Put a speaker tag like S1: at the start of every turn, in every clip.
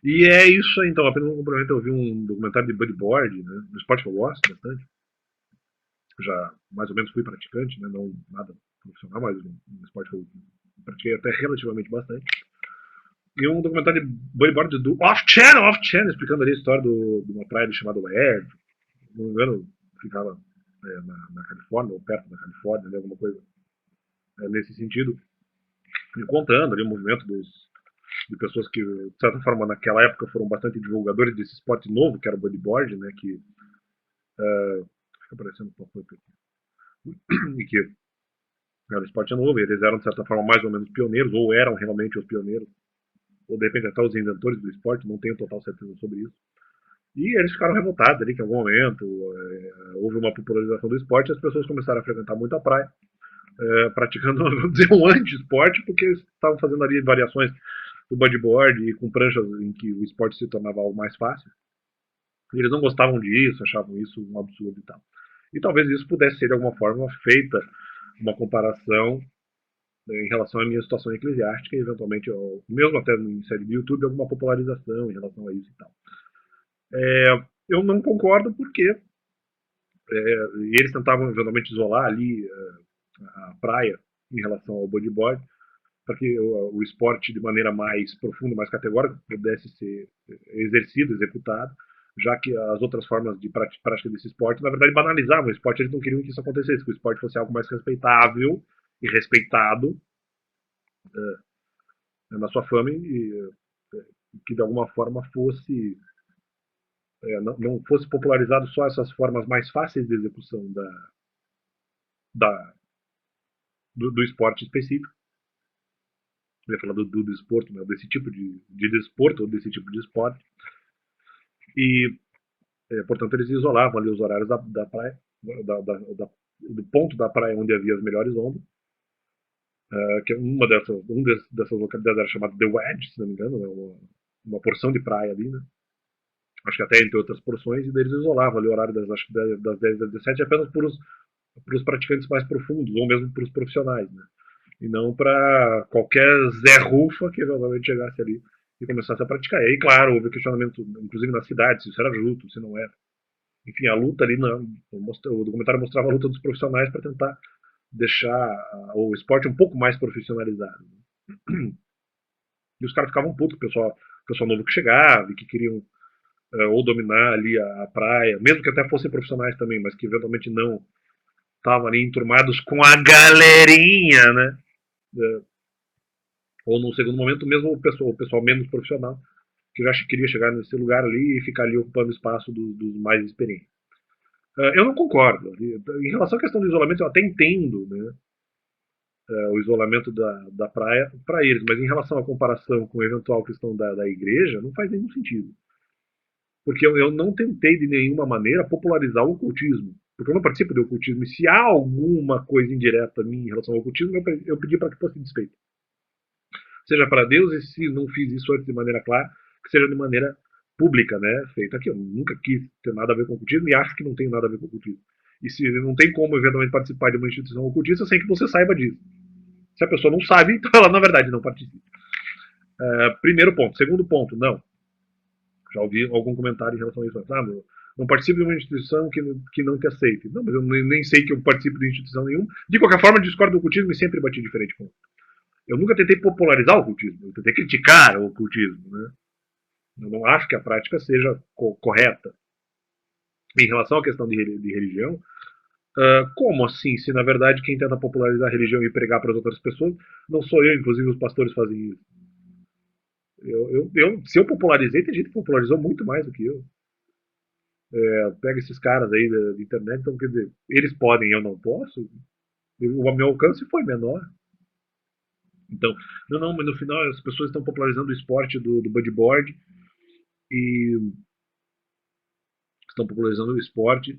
S1: E é isso aí, então, apenas um complemento, eu vi um documentário de bodyboard, né, do esporte que eu gosto bastante, já mais ou menos fui praticante, né, não nada profissional, mas um esporte que eu pratiquei até relativamente bastante. E um documentário de bodyboard do Off-Channel, explicando ali a história de uma praia chamada Ware, não me engano, ficava na Califórnia, ou perto da Califórnia, né, alguma coisa nesse sentido, e contando ali o movimento de pessoas que, de certa forma, naquela época foram bastante divulgadores desse esporte novo, que era o bodyboard, né, que fica aparecendo um pouco aqui, e que era um esporte novo, e eles eram, de certa forma, mais ou menos pioneiros, ou eram realmente os pioneiros, ou de repente até os inventores do esporte, não tenho total certeza sobre isso. E eles ficaram revoltados ali que em algum momento houve uma popularização do esporte e as pessoas começaram a frequentar muito a praia, praticando, vamos dizer, um anti-esporte, porque eles estavam fazendo ali variações do bodyboard e com pranchas em que o esporte se tornava algo mais fácil. E eles não gostavam disso, achavam isso um absurdo e tal. E talvez isso pudesse ser de alguma forma feita uma comparação em relação à minha situação eclesiástica e eventualmente, mesmo até em série de YouTube, alguma popularização em relação a isso e tal. Eu não concordo porque eles tentavam eventualmente isolar ali a praia em relação ao bodyboard para que o esporte de maneira mais profunda, mais categórica pudesse ser exercido, executado, já que as outras formas de prática desse esporte, na verdade, banalizavam o esporte. Eles não queriam que isso acontecesse, que o esporte fosse algo mais respeitável e respeitado na sua fama e que de alguma forma fosse não fosse popularizado só essas formas mais fáceis de execução da do esporte específico. Eu ia falar do desporto, né, desse tipo de desporto ou desse tipo de esporte. E, portanto, eles isolavam ali os horários da praia, do ponto da praia onde havia as melhores ondas, que dessas localidades era chamada The Wedge, se não me engano, né, uma porção de praia ali, né? Acho que até entre outras porções, e deles isolavam ali o horário acho que das 10 às 17 apenas para os praticantes mais profundos, ou mesmo para os profissionais, né? E não para qualquer Zé Rufa que eventualmente chegasse ali e começasse a praticar. E aí, claro, houve questionamento, inclusive na cidade, se isso era justo, se não era. Enfim, a luta ali, o documentário mostrava a luta dos profissionais para tentar deixar o esporte um pouco mais profissionalizado. E os caras ficavam putos, o pessoal novo que chegava e que queriam ou dominar ali a praia, mesmo que até fossem profissionais também, mas que eventualmente não estavam ali enturmados com a galerinha, né? Ou num segundo momento, mesmo o pessoal menos profissional, que já queria chegar nesse lugar ali e ficar ali ocupando o espaço dos mais experientes. Eu não concordo. Em relação à questão do isolamento, eu até entendo, né, o isolamento da praia para eles, mas em relação à comparação com a eventual questão da igreja, não faz nenhum sentido. Porque eu não tentei de nenhuma maneira popularizar o ocultismo. Porque eu não participo do ocultismo. E se há alguma coisa indireta minha em relação ao ocultismo, eu pedi para que fosse desfeito. Seja para Deus, e se não fiz isso antes de maneira clara, que seja de maneira pública, né? Feita aqui. Eu nunca quis ter nada a ver com ocultismo e acho que não tem nada a ver com ocultismo. E se não tem como eventualmente participar de uma instituição ocultista sem que você saiba disso. Se a pessoa não sabe, então ela na verdade não participa. Primeiro ponto. Segundo ponto, não. Já ouvi algum comentário em relação a isso. Não participo de uma instituição que não te aceite. Não, mas eu nem sei que eu participo de instituição nenhuma. De qualquer forma, discordo do ocultismo e sempre bati de frente com. Eu nunca tentei popularizar o ocultismo, eu tentei criticar o ocultismo, né? Eu não acho que a prática seja correta. Em relação à questão de religião, como assim? Se na verdade quem tenta popularizar a religião e pregar para as outras pessoas não sou eu, inclusive os pastores fazem isso. Se eu popularizei, tem gente que popularizou muito mais do que eu. Pega esses caras aí da internet, então quer dizer, eles podem, eu não posso. O meu alcance foi menor. Então, não, mas no final as pessoas estão popularizando o esporte do bodyboard e estão popularizando o esporte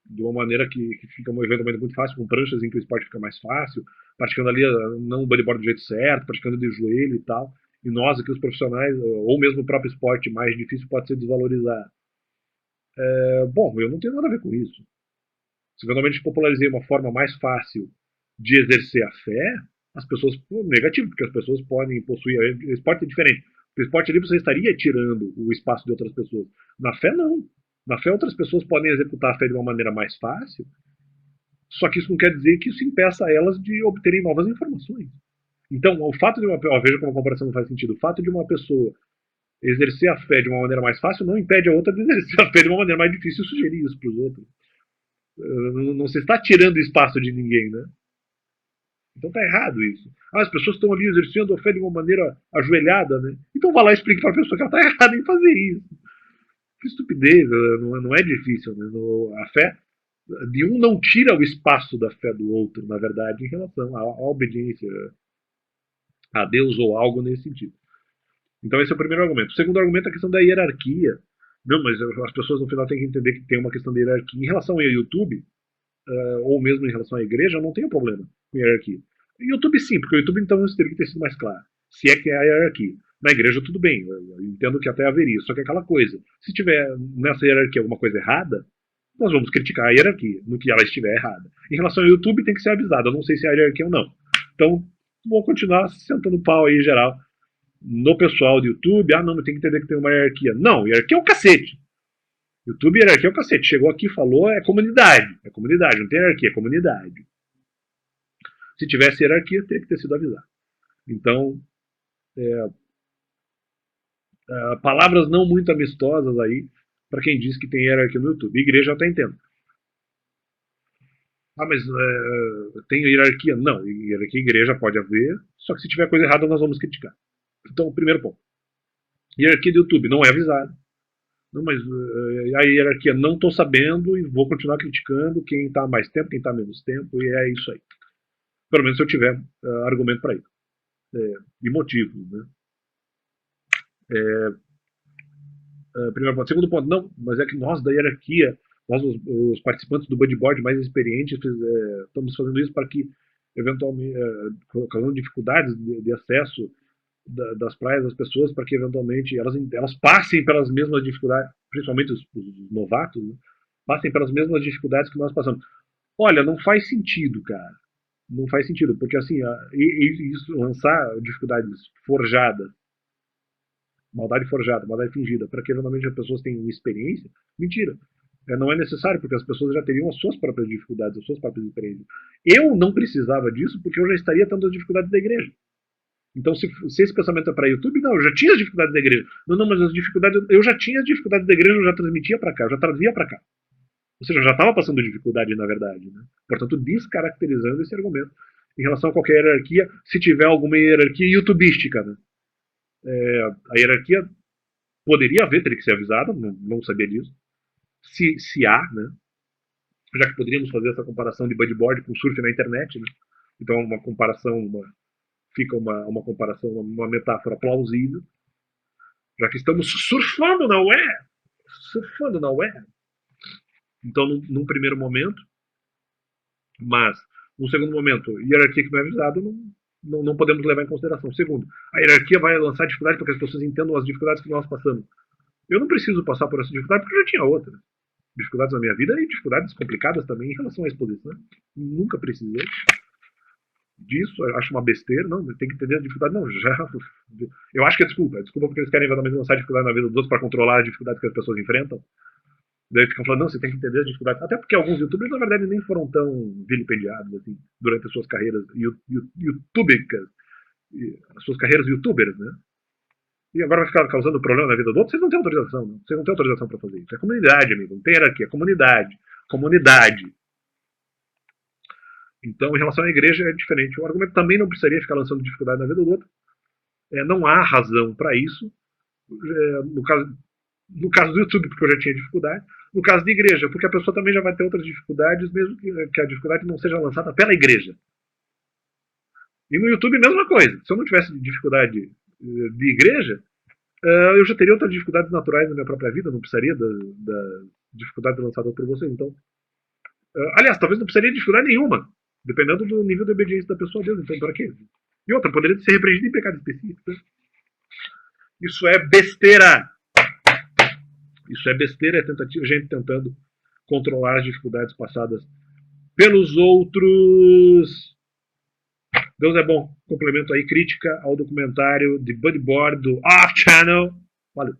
S1: de uma maneira que fica um evento muito fácil, com pranchas em que o esporte fica mais fácil, praticando ali não o bodyboard do jeito certo, praticando de joelho e tal. E nós aqui, os profissionais, ou mesmo o próprio esporte mais difícil, pode ser desvalorizado. Bom, eu não tenho nada a ver com isso. Se eventualmente popularizei uma forma mais fácil de exercer a fé, as pessoas, negativo, porque as pessoas podem possuir, o esporte é diferente. No esporte ali você estaria tirando o espaço de outras pessoas. Na fé, não. Na fé, outras pessoas podem executar a fé de uma maneira mais fácil, só que isso não quer dizer que isso impeça elas de obterem novas informações. Então, o fato de uma. Veja como a comparação não faz sentido. O fato de uma pessoa exercer a fé de uma maneira mais fácil não impede a outra de exercer a fé de uma maneira mais difícil e sugerir isso para os outros. Não se está tirando espaço de ninguém, né? Então tá errado isso. As pessoas estão ali exercendo a fé de uma maneira ajoelhada, né? Então vá lá e explique para a pessoa que ela está errada em fazer isso. Que estupidez, não é difícil. Né? A fé de um não tira o espaço da fé do outro, na verdade, em relação à obediência a Deus ou algo nesse sentido. Então esse é o primeiro argumento. O segundo argumento é a questão da hierarquia. Não, mas as pessoas no final têm que entender que tem uma questão de hierarquia. Em relação ao YouTube, ou mesmo em relação à igreja, não tem problema com hierarquia. YouTube sim, porque o YouTube então teria que ter sido mais claro. Se é que é a hierarquia. Na igreja tudo bem, eu entendo que até haveria, só que é aquela coisa. Se tiver nessa hierarquia alguma coisa errada, nós vamos criticar a hierarquia, no que ela estiver errada. Em relação ao YouTube tem que ser avisado, eu não sei se é a hierarquia ou não. Então, vou continuar sentando pau aí geral no pessoal do YouTube. Ah, não, tem que entender que tem uma hierarquia. Não, hierarquia é o cacete. YouTube hierarquia é o cacete. Chegou aqui, falou, é comunidade. É comunidade, não tem hierarquia, é comunidade. Se tivesse hierarquia, teria que ter sido avisado. Então, palavras não muito amistosas aí para quem diz que tem hierarquia no YouTube. Igreja até entendo. Ah, mas tem hierarquia? Não, hierarquia igreja pode haver, só que se tiver coisa errada nós vamos criticar. Então, primeiro ponto. Hierarquia do YouTube não é avisado. Não, mas a hierarquia não estou sabendo e vou continuar criticando quem está mais tempo, quem está menos tempo, e é isso aí. Pelo menos se eu tiver argumento para isso. E motivo, né? Primeiro ponto. Segundo ponto, não, mas é que nós da hierarquia, nós os participantes do Buddy Board mais experientes, estamos fazendo isso para que, eventualmente, causando dificuldades de acesso das praias das pessoas, para que eventualmente elas passem pelas mesmas dificuldades, principalmente os novatos, né? Passem pelas mesmas dificuldades que nós passamos. Olha, não faz sentido, cara. Não faz sentido, porque assim, isso, lançar dificuldades forjadas, maldade forjada, maldade fingida, para que eventualmente as pessoas tenham experiência, mentira. Não é necessário, porque as pessoas já teriam as suas próprias dificuldades, as suas próprias experiências. Eu não precisava disso, porque eu já estaria tendo as dificuldades da igreja. Então, se esse pensamento é para YouTube, não, eu já tinha as dificuldades da igreja. Não, mas as dificuldades, eu já tinha as dificuldades da igreja, eu já transmitia para cá, eu já trazia para cá. Ou seja, eu já estava passando dificuldade, na verdade. Né? Portanto, descaracterizando esse argumento em relação a qualquer hierarquia, se tiver alguma hierarquia youtubística. Né? A hierarquia poderia haver, teria que ser avisada, não sabia disso. Se há, né? Já que poderíamos fazer essa comparação de bodyboard com surf na internet. Né? Então, uma comparação, fica uma comparação, uma metáfora plausível, já que estamos surfando na web. Surfando na web. Então, num primeiro momento, mas, num segundo momento, hierarquia que não é avisada, não podemos levar em consideração. Segundo, a hierarquia vai lançar dificuldade para que as pessoas entendam as dificuldades que nós passamos. Eu não preciso passar por essa dificuldade porque eu já tinha outras. Dificuldades na minha vida e dificuldades complicadas também em relação à exposição. Nunca precisei disso, acho uma besteira, não, tem que entender a dificuldade, não, já, eu acho que é desculpa porque eles querem eventualmente lançar dificuldade na vida dos outros para controlar as dificuldades que as pessoas enfrentam, daí ficam falando, não, você tem que entender as dificuldades, até porque alguns youtubers na verdade nem foram tão vilipendiados assim, durante as suas carreiras youtubicas, as suas carreiras youtubers, né, e agora vai ficar causando problema na vida do outro, vocês não têm autorização, não. Vocês não têm autorização para fazer isso, é comunidade, amigo, não tem hierarquia, é comunidade. Então, em relação à igreja, é diferente. O argumento também não precisaria ficar lançando dificuldade na vida do outro. Não há razão para isso. No caso do YouTube, porque eu já tinha dificuldade. No caso da igreja, porque a pessoa também já vai ter outras dificuldades, mesmo que a dificuldade não seja lançada pela igreja. E no YouTube, mesma coisa. Se eu não tivesse dificuldade de igreja, eu já teria outras dificuldades naturais na minha própria vida, não precisaria da dificuldade lançada por vocês. Então, aliás, talvez não precisaria de dificuldade nenhuma. Dependendo do nível de obediência da pessoa a Deus. Então, para quê? E outra, poderia ser repreendido em pecado específico. Né? Isso é besteira. Isso é besteira, é tentativa, gente tentando controlar as dificuldades passadas pelos outros. Deus é bom. Complemento aí, crítica ao documentário de Bodyboard do Off Channel. Valeu.